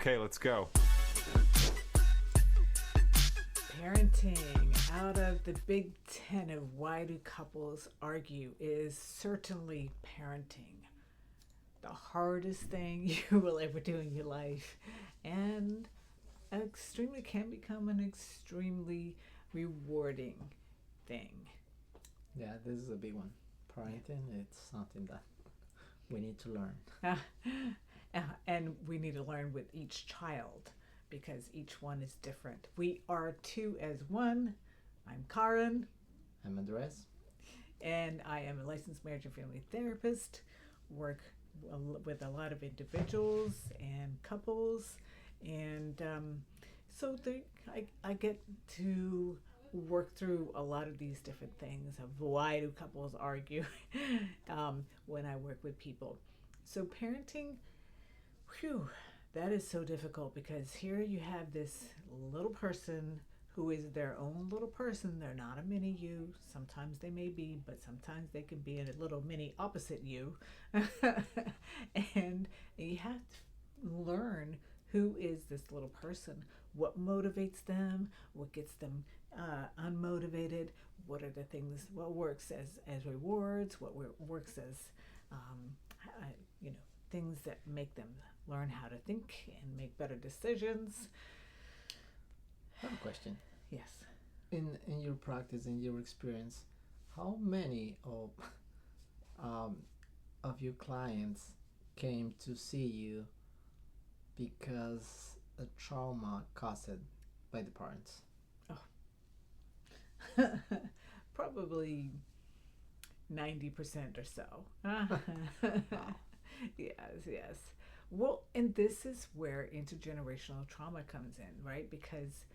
Okay, let's go. Parenting out of the Big Ten of why do couples argue is certainly parenting. The hardest thing you will ever do in your life, and extremely can become an extremely rewarding thing. Yeah, this is a big one. Parenting, it's something that we need to learn. And we need to learn with each child because each one is different. We are two as one. I'm Karen. I'm Andres. And I am a licensed marriage and family therapist. Work with a lot of individuals and couples. And I get to work through a lot of these different things of why do couples argue when I work with people. So parenting, whew, that is so difficult because here you have this little person who is their own little person. They're not a mini you. Sometimes they may be, but sometimes they can be a little mini opposite you. And you have to learn who is this little person, what motivates them, what gets them unmotivated, what are the things, what works as rewards, what works as things that make them learn how to think and make better decisions. I have a question. Yes. In your practice, in your experience, how many of your clients came to see you because a trauma caused by the parents? Oh. Probably 90% or so. Wow. Yes. Well, and this is where intergenerational trauma comes in, right? Because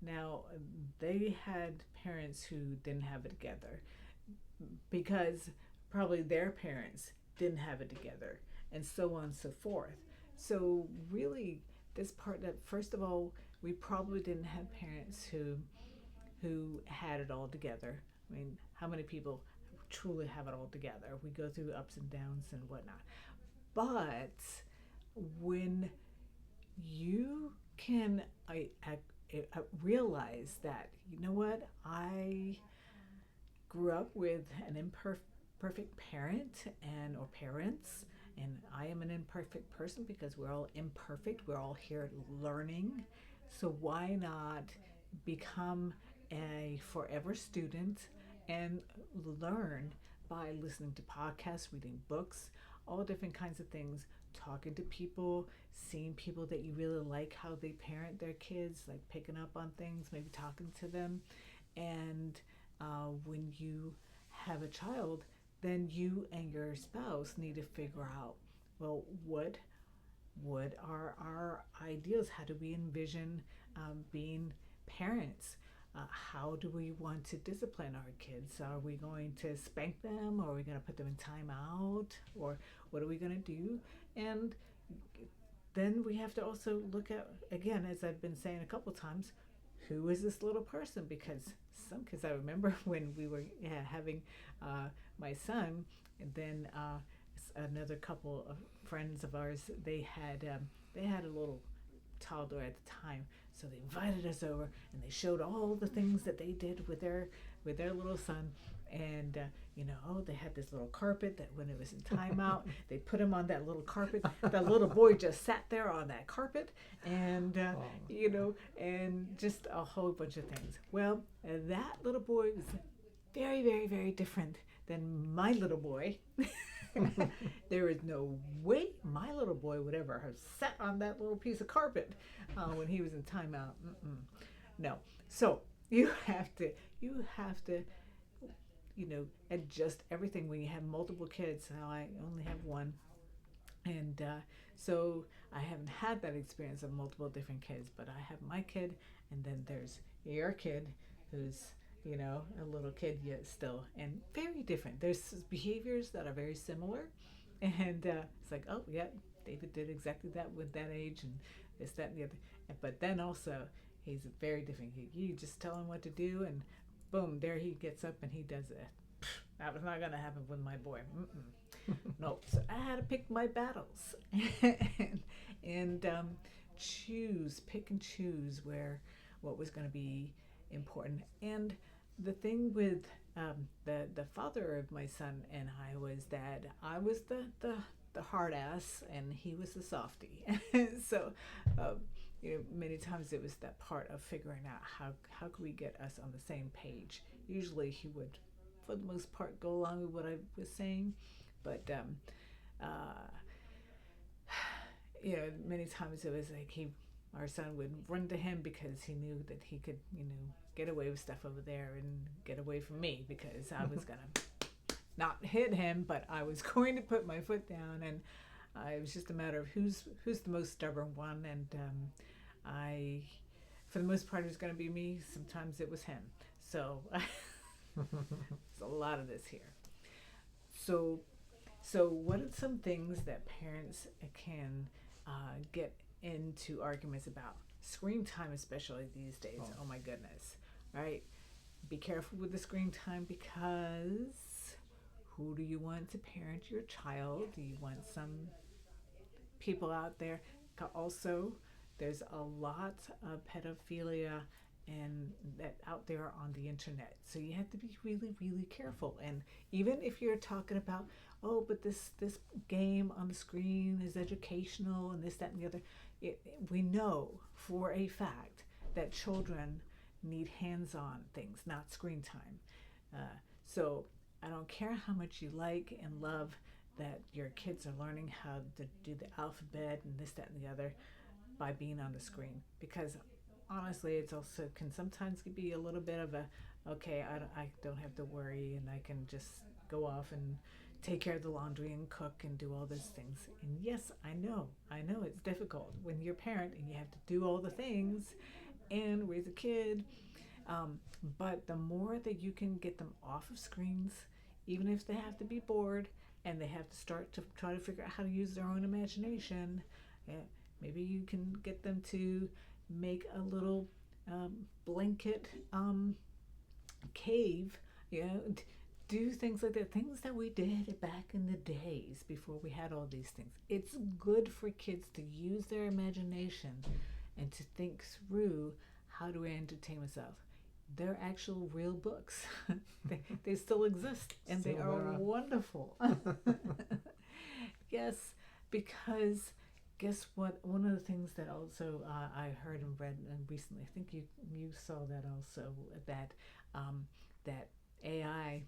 now they had parents who didn't have it together because probably their parents didn't have it together, and so on and so forth. So really, this part that first of all, we probably didn't have parents who had it all together. I mean, how many people truly have it all together? We go through ups and downs and whatnot. But when you can realize that, you know what, I grew up with an imperfect parent and or parents, and I am an imperfect person because we're all imperfect. We're all here learning. So why not become a forever student and learn by listening to podcasts, reading books, all different kinds of things, talking to people, seeing people that you really like how they parent their kids, like picking up on things, maybe talking to them. And when you have a child, then you and your spouse need to figure out, well, what are our ideas? How do we envision being parents? How do we want to discipline our kids? Are we going to spank them, or are we going to put them in timeout, or what are we going to do? And then we have to also look at, again, as I've been saying a couple times, who is this little person? Because some kids, I remember when we were having my son, and then another couple of friends of ours, they had a little toddler at the time, so they invited us over and they showed all the things that they did with their little son. And they had this little carpet that when it was in timeout, they put him on that little carpet. That little boy just sat there on that carpet, and and just a whole bunch of things. Well, that little boy was very, very, very different than my little boy. There is no way my little boy would ever have sat on that little piece of carpet when he was in timeout. No. So you have to adjust everything when you have multiple kids. Now I only have one, and so I haven't had that experience of multiple different kids, but I have my kid, and then there's your kid who's a little kid yet still, and very different. There's behaviors that are very similar, and it's like, oh yeah, David did exactly that with that age, and this, that, and the other. But then also, he's very different. You just tell him what to do, and boom, there he gets up and he does it. That was not going to happen with my boy. No, so I had to pick my battles, and pick and choose where what was going to be important. And the thing with the father of my son and I was that I was the hard ass and he was the softy. So, um, many times it was that part of figuring out how could we get us on the same page. Usually he would, for the most part, go along with what I was saying, but uh, many times it was like our son would run to him because he knew that he could, get away with stuff over there and get away from me because I was gonna not hit him, but I was going to put my foot down, and it was just a matter of who's the most stubborn one, and I, for the most part, it was going to be me. Sometimes it was him. So there's a lot of this here. So what are some things that parents can get into arguments about? Screen time, especially these days. Oh my goodness. Right? Be careful with the screen time because who do you want to parent your child? Do you want some people out there? Also, there's a lot of pedophilia and that out there on the internet. So you have to be really, really careful. And even if you're talking about, oh, but this game on the screen is educational and this, that, and the other, we know for a fact that children need hands-on things, not screen time. So I don't care how much you like and love that your kids are learning how to do the alphabet and this, that, and the other by being on the screen, because honestly it's also can sometimes be a little bit of a okay, I don't have to worry and I can just go off and take care of the laundry and cook and do all those things. And yes, I know it's difficult when you're a parent and you have to do all the things and raise a kid. But the more that you can get them off of screens, even if they have to be bored and they have to start to try to figure out how to use their own imagination, maybe you can get them to make a little blanket cave, do things like that, things that we did back in the days before we had all these things. It's good for kids to use their imagination and to think through how do I entertain myself. They're actual real books. they still exist and still they are wonderful. Yes, because guess what? One of the things that also I heard and read recently, I think you saw that also, that AI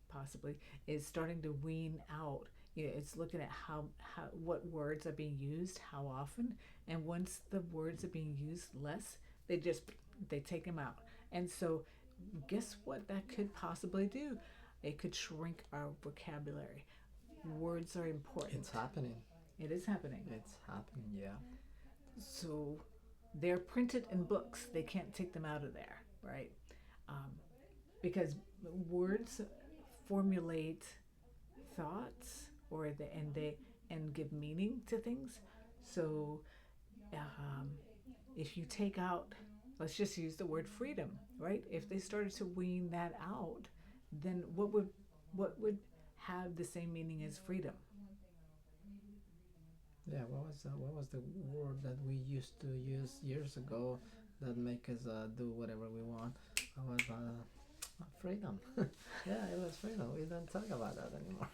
possibly is starting to wean out. It's looking at how what words are being used, how often, and once the words are being used less, they take them out. And so, guess what that could possibly do? It could shrink our vocabulary. Words are important. It's happening. It is happening. It's happening, yeah. So they're printed in books. They can't take them out of there, right? Because words formulate thoughts, and give meaning to things. So if you take out, let's just use the word freedom, right? If they started to wean that out, then what would have the same meaning as freedom? Yeah, what was the word that we used to use years ago that make us do whatever we want? It was freedom. Yeah, it was freedom. We don't talk about that anymore.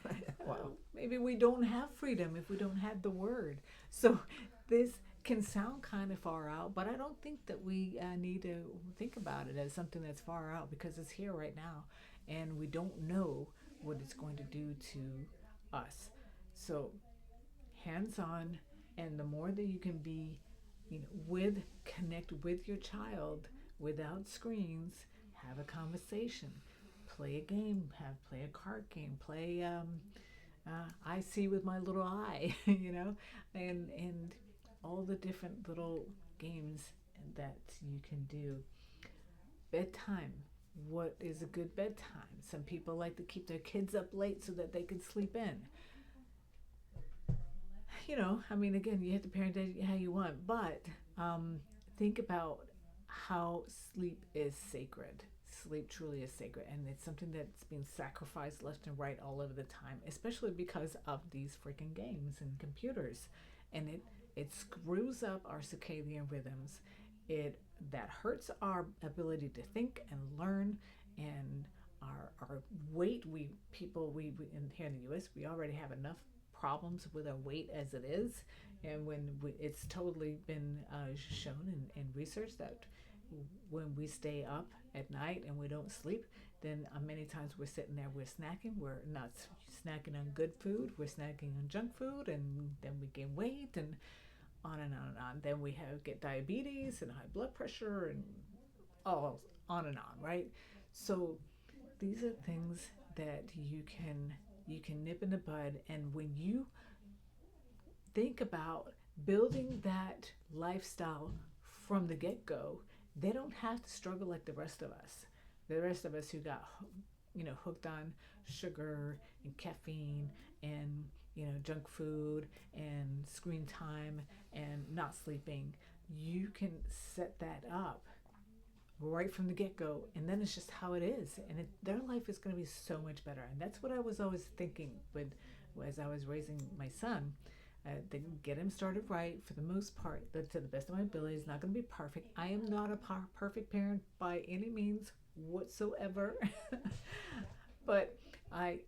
Wow. Maybe we don't have freedom if we don't have the word. So this can sound kind of far out, but I don't think that we need to think about it as something that's far out because it's here right now, and we don't know what it's going to do to us. So hands-on, and the more that you can be, connect with your child without screens, have a conversation, play a game, play a card game, play I see with my little eye, and all the different little games that you can do. Bedtime. What is a good bedtime? Some people like to keep their kids up late so that they can sleep in. Again, you have to parent it how you want, but think about how sleep is sacred. Sleep truly is sacred, and it's something that's being sacrificed left and right all over the time, especially because of these freaking games and computers. And It screws up our circadian rhythms. It that hurts our ability to think and learn, and our weight. We in here in the U.S. we already have enough problems with our weight as it is, and it's totally been shown in research that when we stay up at night and we don't sleep, then many times we're sitting there, we're snacking, we're not snacking on good food, we're snacking on junk food, and then we gain weight, and on and on and on. Then we get diabetes and high blood pressure, and all on and on, right? So these are things that you can nip in the bud, and when you think about building that lifestyle from the get-go, they don't have to struggle like the rest of us. The rest of us who got hooked on sugar and caffeine and junk food and screen time and not sleeping. You can set that up right from the get-go, and then it's just how it is, and their life is going to be so much better. And that's what I was always thinking with as I was raising my son. Get him started right for the most part, to the best of my ability. It's not going to be perfect. I am not a perfect parent by any means whatsoever. But I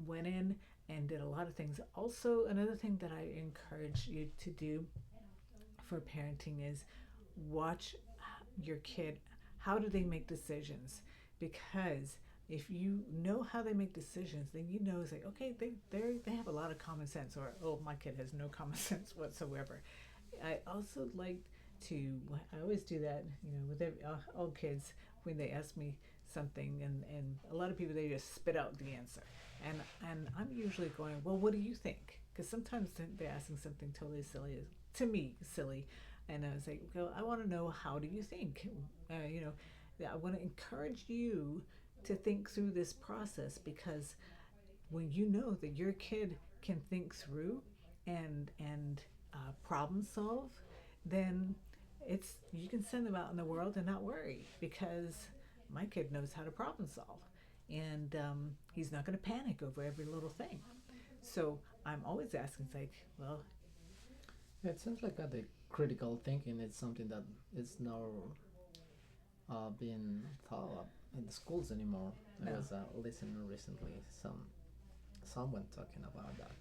went in and did a lot of things. Also, another thing that I encourage you to do for parenting is watch your kid. How do they make decisions? Because if you know how they make decisions, then it's like, okay, they have a lot of common sense, or oh, my kid has no common sense whatsoever. I also like to, I always do that, with all kids when they ask me something, and a lot of people, they just spit out the answer, and I'm usually going, well, what do you think? Because sometimes they're asking something totally silly, to me silly, and I was like, well, I want to know, how do you think? I want to encourage you to think through this process, because when you know that your kid can think through and problem solve, then you can send them out in the world and not worry, because my kid knows how to problem solve, and he's not going to panic over every little thing. So I'm always asking, like, well, It seems like the critical thinking is something that is now being taught up in the schools anymore. I no, was listening recently someone talking about that,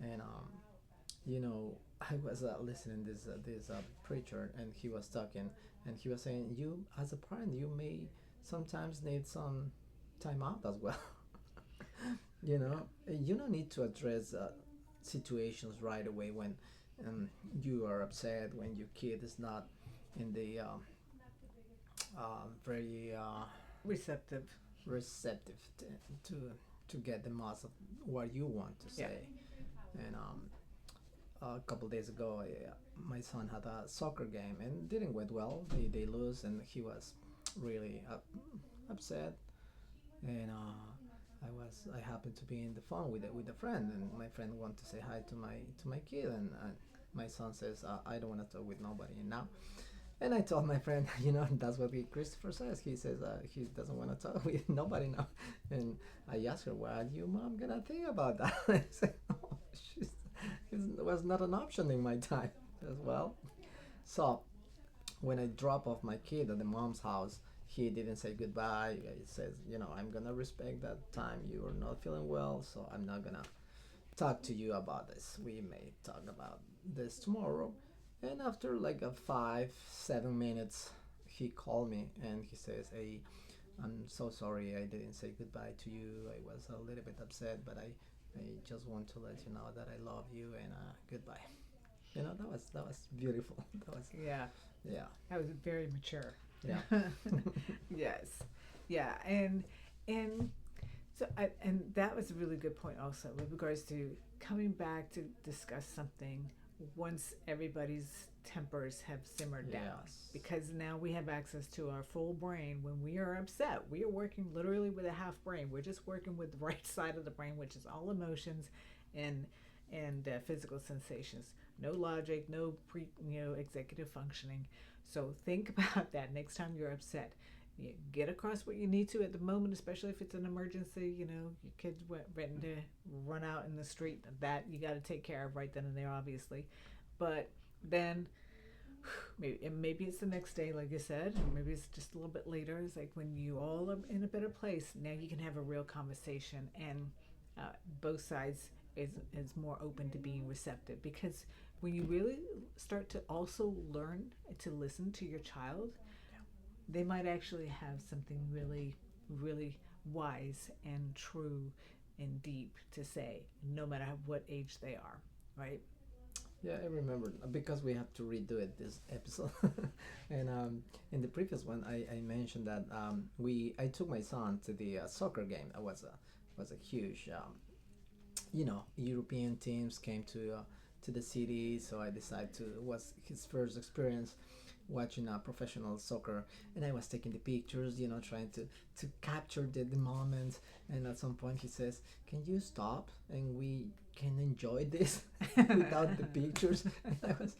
and I was listening this preacher, and he was talking, and he was saying, you as a parent, you may sometimes need some time out as well. yeah, You don't need to address situations right away when you are upset, when your kid is not in the very receptive, receptive to to get the most of what you want to yeah, say. And a couple days ago, my son had a soccer game and didn't went well. They lose, and he was really upset. And I happened to be in the phone with a friend, and my friend wanted to say hi to my kid, and my son says, I don't want to talk with nobody now. And I told my friend, that's what Christopher says. He says he doesn't want to talk with nobody now. And I asked her, what your mom gonna think about that? I said, oh, she's, it was not an option in my time as well. So when I drop off my kid at the mom's house, he didn't say goodbye. He says, I'm gonna respect that time you are not feeling well, so I'm not gonna talk to you about this. We may talk about this tomorrow. And after like a 5 7 minutes, he called me and he says, hey, I'm so sorry I didn't say goodbye to you. I was a little bit upset, but I just want to let you know that I love you, and goodbye. That was beautiful. That was, yeah. yeah, That was very mature. yeah. Yes, yeah, and and that was a really good point also with regards to coming back to discuss something once everybody's tempers have simmered down, Yes. because now we have access to our full brain. When we are upset, we are working literally with a half brain. We're just working with the right side of the brain, which is all emotions and physical sensations. No logic, no executive functioning. So think about that next time you're upset. You get across what you need to at the moment, especially if it's an emergency. Your kid's ready to run out in the street. That you got to take care of right then and there, obviously. But then maybe it's the next day, like you said, or maybe it's just a little bit later. It's like when you all are in a better place, now you can have a real conversation, and both sides is more open to being receptive. Because when you really start to also learn to listen to your child, they might actually have something really, really wise and true and deep to say, no matter what age they are, right? Yeah, I remember because we have to redo it this episode, and in the previous one, I mentioned that we I took my son to the soccer game. It was a huge European teams came to the city, so I decided to it was his first experience watching professional soccer, and I was taking the pictures, trying to capture the moment. And at some point, he says, "Can you stop and we can enjoy this without the pictures?" And I was,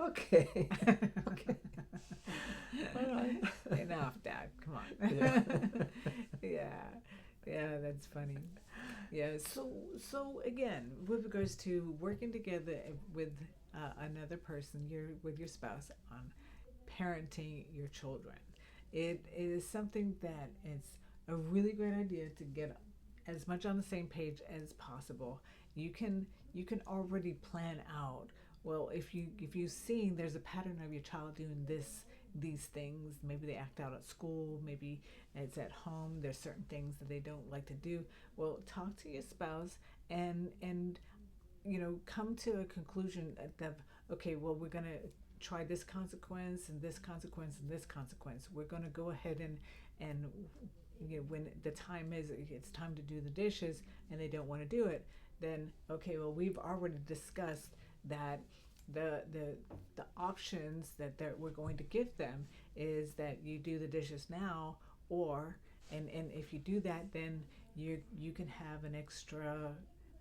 okay, okay, all right. Enough, Dad. Come on. Yeah. Yeah, yeah, that's funny. Yeah. So again, with regards to working together with another person, you're with your spouse on parenting your children, it is something that it's a really great idea to get as much on the same page as possible. You can you can already plan out. Well, if you've seen there's a pattern of your child doing these things, maybe they act out at school, maybe it's at home. There's certain things that they don't like to do. Well, talk to your spouse and come to a conclusion of okay, well, we're gonna try this consequence and this consequence and this consequence. We're gonna go ahead and when the time is it's time to do the dishes and they don't want to do it, then okay, well, we've already discussed that the options that we're going to give them is that you do the dishes now, or and if you do that, then you can have an extra,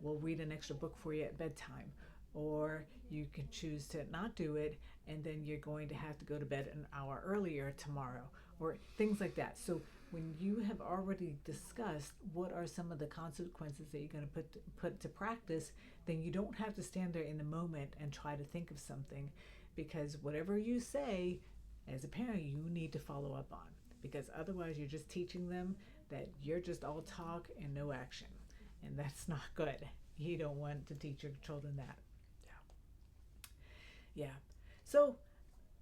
we'll read an extra book for you at bedtime, or you can choose to not do it, and then you're going to have to go to bed an hour earlier tomorrow, or things like that. So when you have already discussed what are some of the consequences that you're going to put to practice, then you don't have to stand there in the moment and try to think of something, because whatever you say as a parent, you need to follow up on, because otherwise you're just teaching them that you're just all talk and no action, and that's not good. You don't want to teach your children that. Yeah. So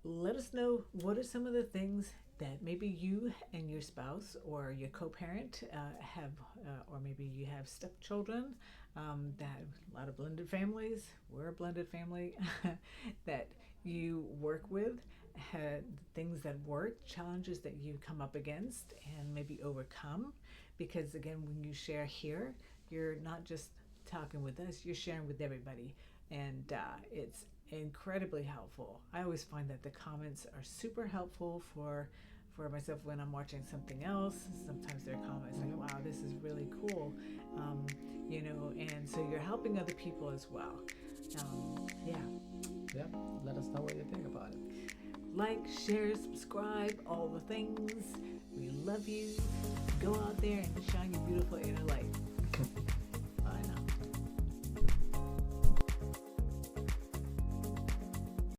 let us know what are some of the things that maybe you and your spouse or your co-parent have, or maybe you have stepchildren, that a lot of blended families, we're a blended family, that you work with, had things that work, challenges that you come up against and maybe overcome. Because again, when you share here, you're not just talking with us, you're sharing with everybody. And it's incredibly helpful. I always find that the comments are super helpful for myself when I'm watching something else. Sometimes there are comments like, "Wow, this is really cool," and so you're helping other people as well. Yeah, Yeah, let us know what you think about it. like, share, subscribe, all the things. We love you. Go out there and shine your beautiful inner light.